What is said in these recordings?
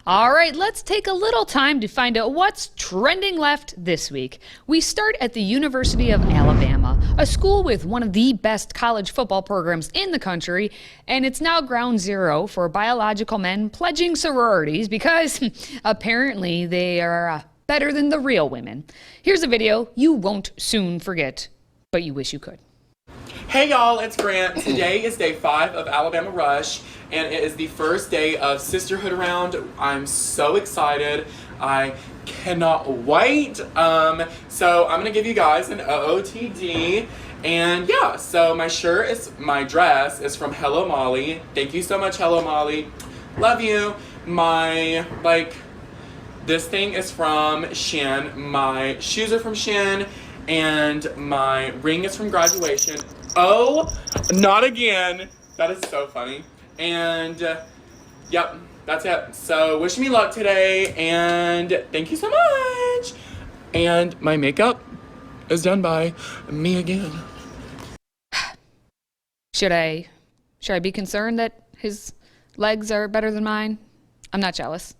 All right, let's take a little time to find out what's trending left this week. We start at the University of Alabama, a school with one of the best college football programs in the country, and it's now ground zero for biological men pledging sororities because apparently they are better than the real women. Here's a video you won't soon forget, but you wish you could. Hey y'all, it's Grant. Today is day 5 of Alabama Rush, and it is the first day of Sisterhood Around. I'm so excited. I cannot wait. So I'm gonna give you guys an OOTD, and yeah, so my dress is from Hello Molly. Thank you so much, Hello Molly. Love you. This thing is from Shein. My shoes are from Shein, and my ring is from Graduation. Oh, not again. That is so funny. And yep, that's it. So wish me luck today, and thank you so much. And my makeup is done by me again. Should I be concerned that his legs are better than mine? I'm not jealous.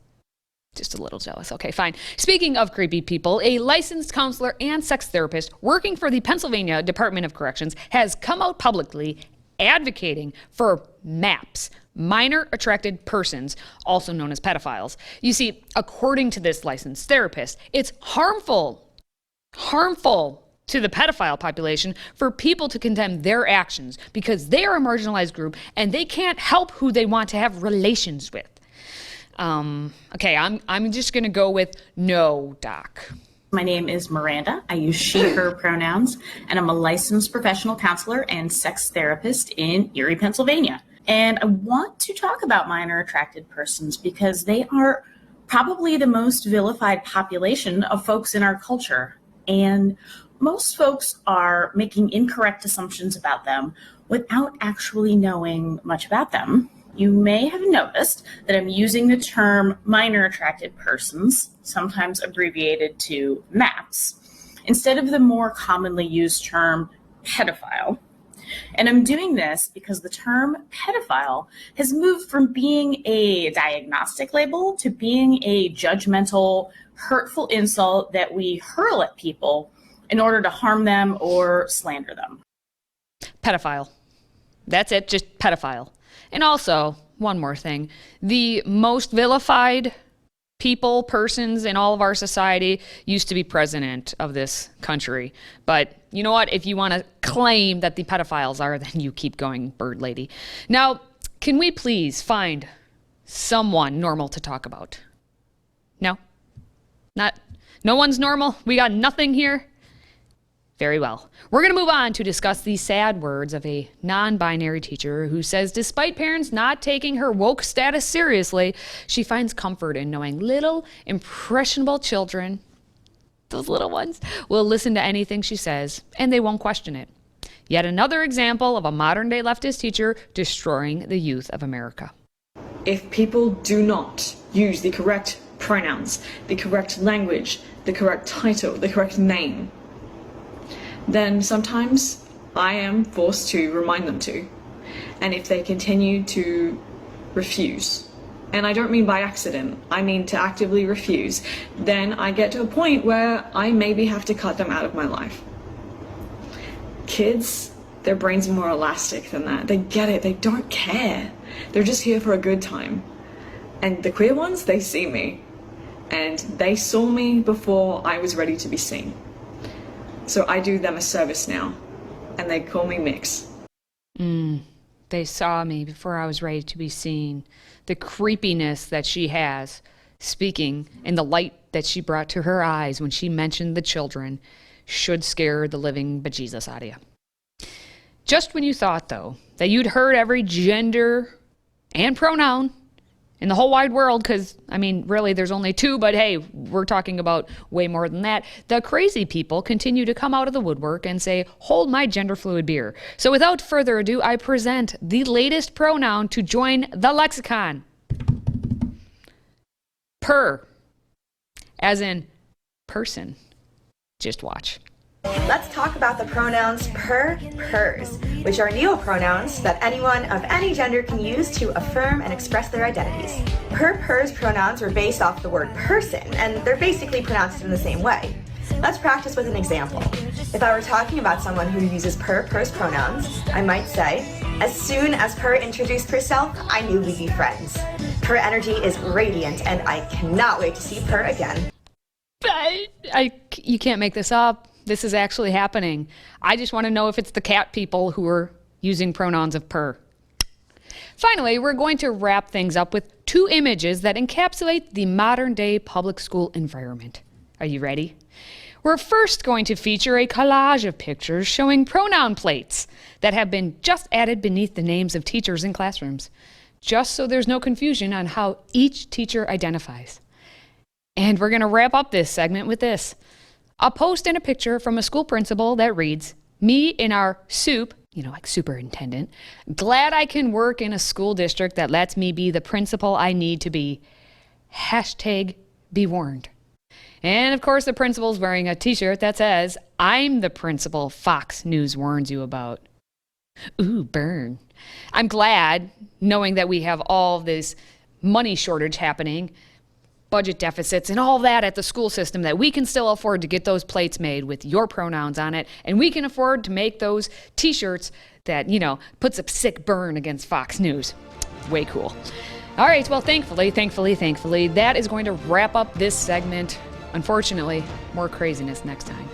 Just a little jealous. Okay, fine. Speaking of creepy people, a licensed counselor and sex therapist working for the Pennsylvania Department of Corrections has come out publicly advocating for MAPS, minor attracted persons, also known as pedophiles. You see, according to this licensed therapist, it's harmful to the pedophile population for people to condemn their actions because they are a marginalized group and they can't help who they want to have relations with. Okay, I'm just gonna go with no, doc. My name is Miranda. I use she, her pronouns, and I'm a licensed professional counselor and sex therapist in Erie, Pennsylvania. And I want to talk about minor attracted persons because they are probably the most vilified population of folks in our culture. And most folks are making incorrect assumptions about them without actually knowing much about them. You may have noticed that I'm using the term minor attracted persons, sometimes abbreviated to MAPS, instead of the more commonly used term pedophile. And I'm doing this because the term pedophile has moved from being a diagnostic label to being a judgmental, hurtful insult that we hurl at people in order to harm them or slander them. Pedophile. That's it, just pedophile. And also, one more thing, the most vilified persons in all of our society used to be president of this country. But you know what? If you want to claim that the pedophiles are, then you keep going, bird lady. Now, can we please find someone normal to talk about? No? No one's normal? We got nothing here? Very well. We're going to move on to discuss the sad words of a non-binary teacher who says despite parents not taking her woke status seriously, she finds comfort in knowing little, impressionable children, those little ones, will listen to anything she says, and they won't question it. Yet another example of a modern-day leftist teacher destroying the youth of America. If people do not use the correct pronouns, the correct language, the correct title, the correct name, then sometimes I am forced to remind them to. And if they continue to refuse, and I don't mean by accident, I mean to actively refuse, then I get to a point where I maybe have to cut them out of my life. Kids, their brains are more elastic than that. They get it, they don't care. They're just here for a good time. And the queer ones, they see me. And they saw me before I was ready to be seen. So I do them a service now, and they call me Mix. They saw me before I was ready to be seen. The creepiness that she has, speaking, and the light that she brought to her eyes when she mentioned the children should scare the living bejesus out of you. Just when you thought, though, that you'd heard every gender and pronoun in the whole wide world, because, I mean, really, there's only 2, but hey, we're talking about way more than that. The crazy people continue to come out of the woodwork and say, hold my gender fluid beer. So without further ado, I present the latest pronoun to join the lexicon. Per, as in person. Just watch. Let's talk about the pronouns per, pers, which are neopronouns that anyone of any gender can use to affirm and express their identities. Per, pers pronouns are based off the word person, and they're basically pronounced in the same way. Let's practice with an example. If I were talking about someone who uses per, pers pronouns, I might say, as soon as Per introduced herself, I knew we'd be friends. Per energy is radiant, and I cannot wait to see Per again. You can't make this up. This is actually happening. I just want to know if it's the cat people who are using pronouns of per. Finally, we're going to wrap things up with 2 images that encapsulate the modern day public school environment. Are you ready? We're first going to feature a collage of pictures showing pronoun plates that have been just added beneath the names of teachers in classrooms, just so there's no confusion on how each teacher identifies. And we're going to wrap up this segment with this. A post and a picture from a school principal that reads, "Me in our soup," like superintendent, "glad I can work in a school district that lets me be the principal I need to be. Hashtag be warned." And of course, the principal's wearing a t-shirt that says, "I'm the principal Fox News warns you about." Ooh, burn. I'm glad, knowing that we have all this money shortage happening, budget deficits and all that at the school system, that we can still afford to get those plates made with your pronouns on it, and we can afford to make those t-shirts that, puts a sick burn against Fox News. Way cool. All right, well, thankfully, that is going to wrap up this segment. Unfortunately, more craziness next time.